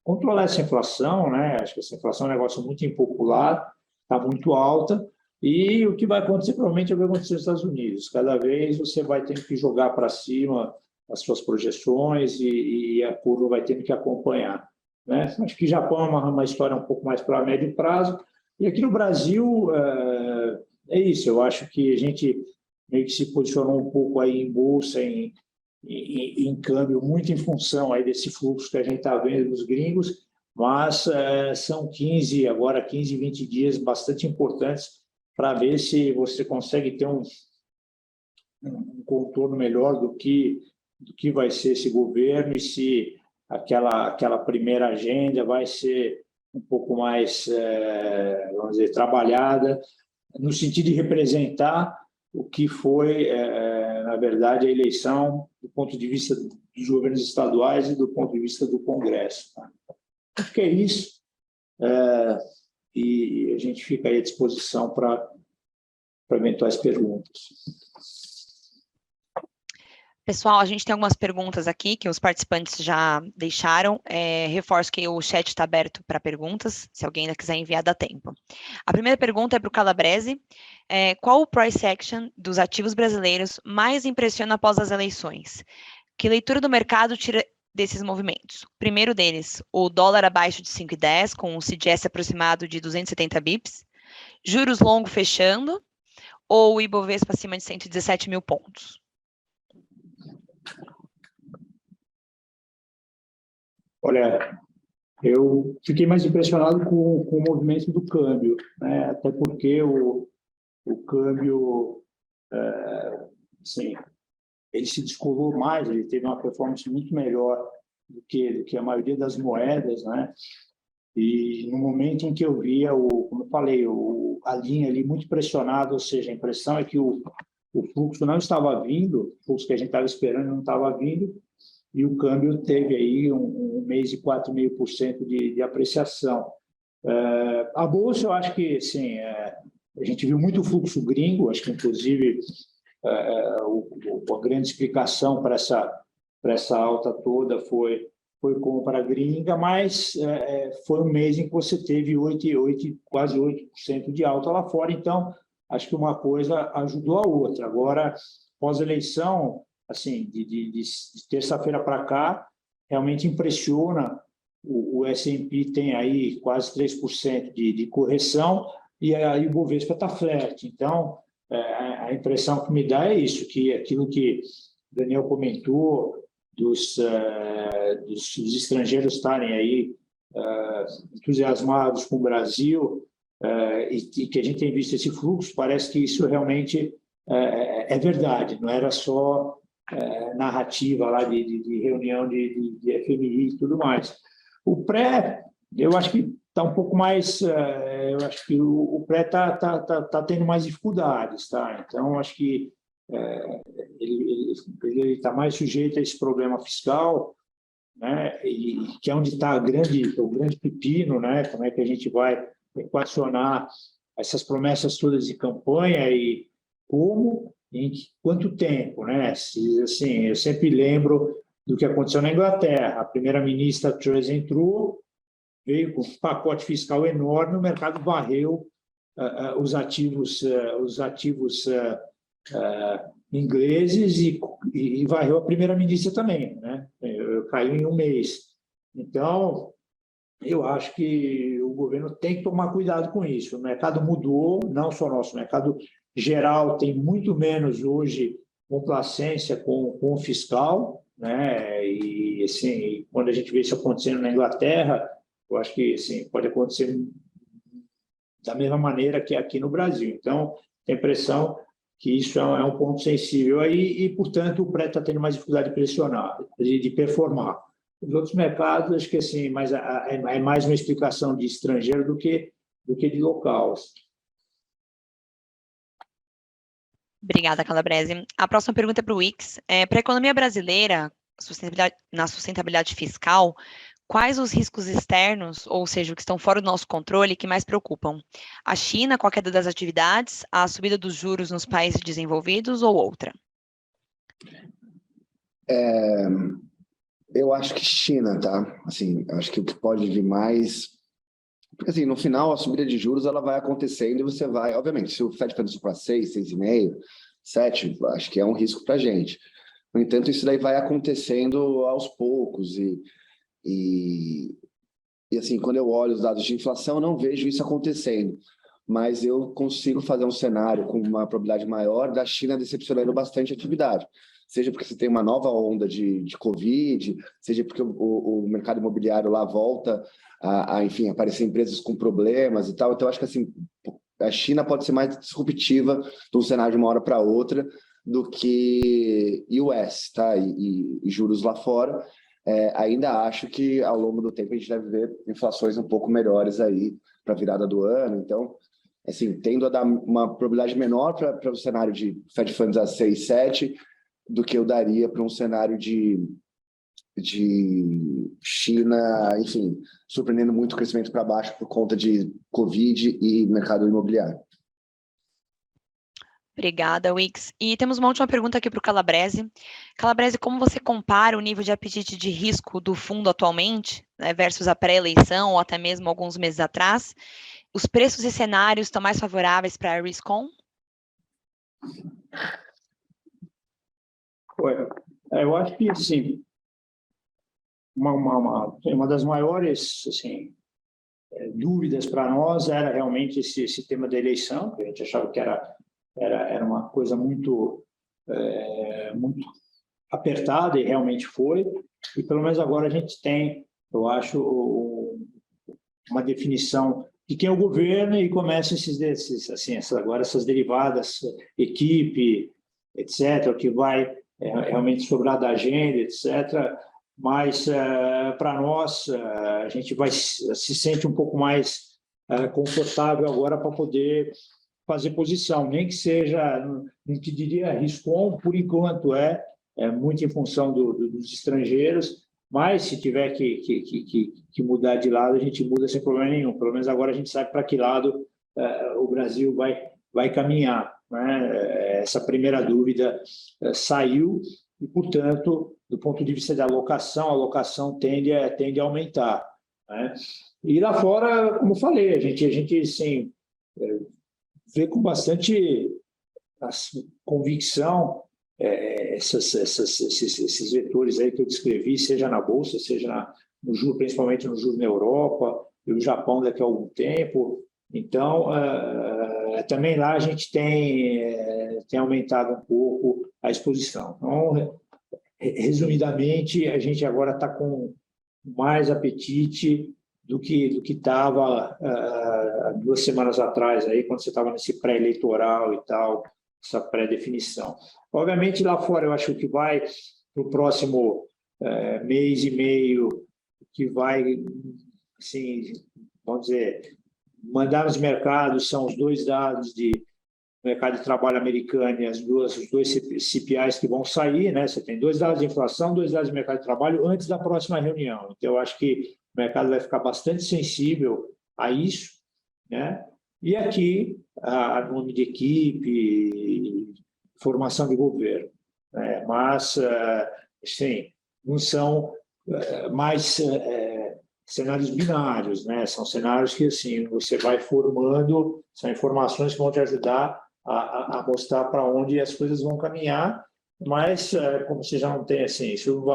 B: controlar essa inflação, né? Acho que essa inflação é um negócio muito impopular, está muito alta, e o que vai acontecer provavelmente é o que vai acontecer nos Estados Unidos. Cada vez você vai tendo que jogar para cima as suas projeções e a curva vai tendo que acompanhar, né? Acho que o Japão é uma história um pouco mais para médio prazo, e aqui no Brasil é isso. Eu acho que a gente meio que se posicionou um pouco aí em bolsa, em câmbio, muito em função aí desse fluxo que a gente está vendo dos gringos, mas são 15, 20 dias bastante importantes para ver se você consegue ter um contorno melhor do que vai ser esse governo e se aquela primeira agenda vai ser um pouco mais, vamos dizer, trabalhada, no sentido de representar o que foi, na verdade, a eleição do ponto de vista dos governos estaduais e do ponto de vista do Congresso. Tá? Acho que é isso. E a gente fica aí à disposição para eventuais perguntas.
C: Pessoal, a gente tem algumas perguntas aqui que os participantes já deixaram. Reforço que o chat está aberto para perguntas, se alguém ainda quiser enviar, dá tempo. A primeira pergunta é para o Calabrese. Qual o price action dos ativos brasileiros mais impressiona após as eleições? Que leitura do mercado tira desses movimentos? O primeiro deles, o dólar abaixo de 5,10, com o CDS aproximado de 270 bips, juros longo fechando, ou o Ibovespa acima de 117 mil pontos?
B: Olha, eu fiquei mais impressionado com o movimento do câmbio, né? Até porque o câmbio, assim, ele se descolou mais, ele teve uma performance muito melhor do que a maioria das moedas, né? E no momento em que eu via, como eu falei, a linha ali muito pressionada, ou seja, a impressão é que o fluxo não estava vindo, o fluxo que a gente estava esperando não estava vindo, e o câmbio teve aí um mês de 4,5% de apreciação. A Bolsa, eu acho que, sim, a gente viu muito fluxo gringo, acho que, inclusive, a grande explicação para essa alta toda foi compra gringa, mas foi um mês em que você teve quase 8% de alta lá fora, então, acho que uma coisa ajudou a outra. Agora, pós-eleição, assim, de terça-feira para cá, realmente impressiona. O S&P tem aí quase 3% de correção e aí o Bovespa está flat. Então, a impressão que me dá é isso, que aquilo que o Daniel comentou, dos estrangeiros estarem aí entusiasmados com o Brasil, e que a gente tem visto esse fluxo, parece que isso realmente é verdade, não era só narrativa lá de reunião de FMI e tudo mais. O pré, eu acho que está um pouco mais, eu acho que o pré tá tendo mais dificuldades, tá? Então, acho que ele está mais sujeito a esse problema fiscal, né? E que é onde está o grande pepino, né? Como é que a gente vai equacionar essas promessas todas de campanha e como, em quanto tempo, né? Assim, eu sempre lembro do que aconteceu na Inglaterra. A primeira-ministra Truss entrou, veio com um pacote fiscal enorme, o mercado varreu os ativos ingleses e varreu a primeira-ministra também, né? Caiu em um mês. Então, eu acho que o governo tem que tomar cuidado com isso. O mercado mudou, não só nosso, o mercado geral tem muito menos hoje complacência com o fiscal, né? E assim, quando a gente vê isso acontecendo na Inglaterra, eu acho que assim, pode acontecer da mesma maneira que aqui no Brasil. Então, tem a impressão que isso é um ponto sensível aí e, portanto, o pré está tendo mais dificuldade de pressionar, de performar. Os outros mercados, acho que assim, é mais uma explicação de estrangeiro do que de local.
C: Obrigada, Calabrese. A próxima pergunta é para o Wix. Para a economia brasileira, na sustentabilidade fiscal, quais os riscos externos, ou seja, o que estão fora do nosso controle, que mais preocupam? A China, com a queda das atividades, a subida dos juros nos países desenvolvidos ou outra?
A: Eu acho que China, tá? Assim, acho que o que pode vir mais... Porque, assim, no final, a subida de juros ela vai acontecendo e você vai... Obviamente, se o Fed for para 6, 6,5, 7, acho que é um risco para a gente. No entanto, isso daí vai acontecendo aos poucos e assim, quando eu olho os dados de inflação, eu não vejo isso acontecendo. Mas eu consigo fazer um cenário com uma probabilidade maior da China decepcionando bastante a atividade. Seja porque você tem uma nova onda de Covid, seja porque o mercado imobiliário lá volta enfim, aparecer empresas com problemas e tal. Então, acho que assim, a China pode ser mais disruptiva de um cenário de uma hora para outra do que US, tá? E juros lá fora. Ainda acho que ao longo do tempo a gente deve ver inflações um pouco melhores aí para a virada do ano. Então, assim, tendo a dar uma probabilidade menor para o cenário de Fed Funds a 6, 7 do que eu daria para um cenário de China, enfim, surpreendendo muito o crescimento para baixo por conta de Covid e mercado imobiliário.
C: Obrigada, Wix. E temos uma última pergunta aqui para o Calabrese. Calabrese, como você compara o nível de apetite de risco do fundo atualmente, né, versus a pré-eleição ou até mesmo alguns meses atrás? Os preços e cenários estão mais favoráveis para a Risk-On?
B: Eu acho que, assim, uma das maiores assim, dúvidas para nós era realmente esse tema da eleição, que a gente achava que era uma coisa muito apertada e realmente foi, e pelo menos agora a gente tem, eu acho, uma definição de quem é o governo e começa agora essas derivadas, equipe, etc., que vai realmente sobrar da agenda, etc., mas para nós a gente se sente um pouco mais confortável agora para poder fazer posição, nem que seja, não te diria risco-on, por enquanto é muito em função dos estrangeiros, mas se tiver que mudar de lado, a gente muda sem problema nenhum. Pelo menos agora a gente sabe para que lado o Brasil vai caminhar, né? Essa primeira dúvida saiu e, portanto, do ponto de vista da alocação, a alocação tende a aumentar, né? E lá fora, como eu falei, a gente assim, vê com bastante convicção esses vetores aí que eu descrevi, seja na Bolsa, seja no juro, principalmente no juro na Europa, e o Japão daqui a algum tempo, Então, também lá a gente tem aumentado um pouco a exposição. Então, resumidamente, a gente agora está com mais apetite do que estava 2 semanas atrás, aí, quando você estava nesse pré-eleitoral e tal, essa pré-definição. Obviamente, lá fora, eu acho que vai para o próximo mês e meio, que vai, assim, vamos dizer, mandar nos mercados, são os 2 dados de mercado de trabalho americano e os 2 CPIs que vão sair, né? Você tem 2 dados de inflação, 2 dados de mercado de trabalho antes da próxima reunião. Então, eu acho que o mercado vai ficar bastante sensível a isso, né? E aqui, a nome de equipe, formação de governo, né? Mas, sim, não são mais cenários binários, né? São cenários que, assim, você vai formando, são informações que vão te ajudar a mostrar para onde as coisas vão caminhar, mas como você já não tem, assim, isso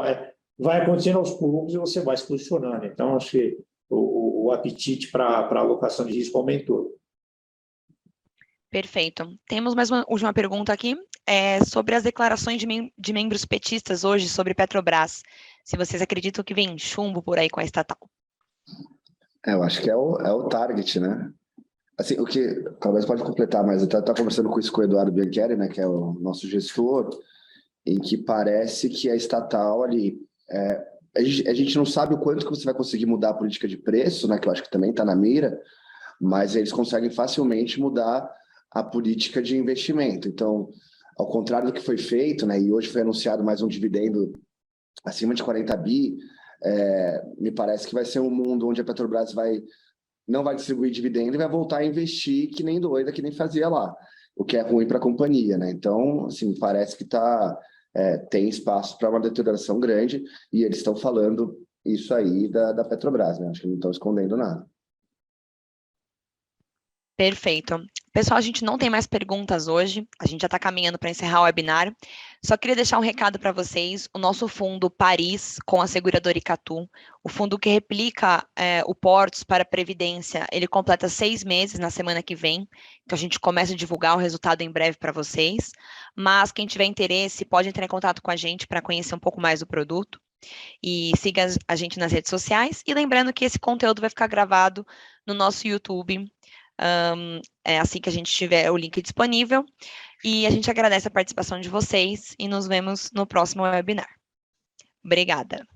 B: vai acontecendo aos poucos e você vai se posicionando. Então, acho que o apetite para a alocação de risco aumentou.
C: Perfeito. Temos mais uma última pergunta aqui, sobre as declarações de membros petistas hoje sobre Petrobras. Se vocês acreditam que vem chumbo por aí com a estatal.
A: Eu acho que é o target, né? Assim, o que talvez pode completar, mas eu estava conversando com isso com o Eduardo Biancheri, né, que é o nosso gestor, em que parece que a estatal ali, a gente não sabe o quanto que você vai conseguir mudar a política de preço, né, que eu acho que também está na mira, mas eles conseguem facilmente mudar a política de investimento. Então, ao contrário do que foi feito, né, e hoje foi anunciado mais um dividendo acima de 40 bi, me parece que vai ser um mundo onde a Petrobras não vai distribuir dividendo e vai voltar a investir que nem doida, que nem fazia lá, o que é ruim para a companhia, né? Então, assim, parece que tem espaço para uma deterioração grande e eles estão falando isso aí da Petrobras, né? Acho que não estão escondendo nada.
C: Perfeito. Pessoal, a gente não tem mais perguntas hoje, a gente já está caminhando para encerrar o webinar. Só queria deixar um recado para vocês, o nosso fundo Paris, com a seguradora Icatu, o fundo que replica o Portos para a Previdência, ele completa 6 meses na semana que vem, então a gente começa a divulgar o resultado em breve para vocês, mas quem tiver interesse pode entrar em contato com a gente para conhecer um pouco mais do produto. E siga a gente nas redes sociais, e lembrando que esse conteúdo vai ficar gravado no nosso YouTube, assim que a gente tiver o link disponível, e a gente agradece a participação de vocês e nos vemos no próximo webinar. Obrigada.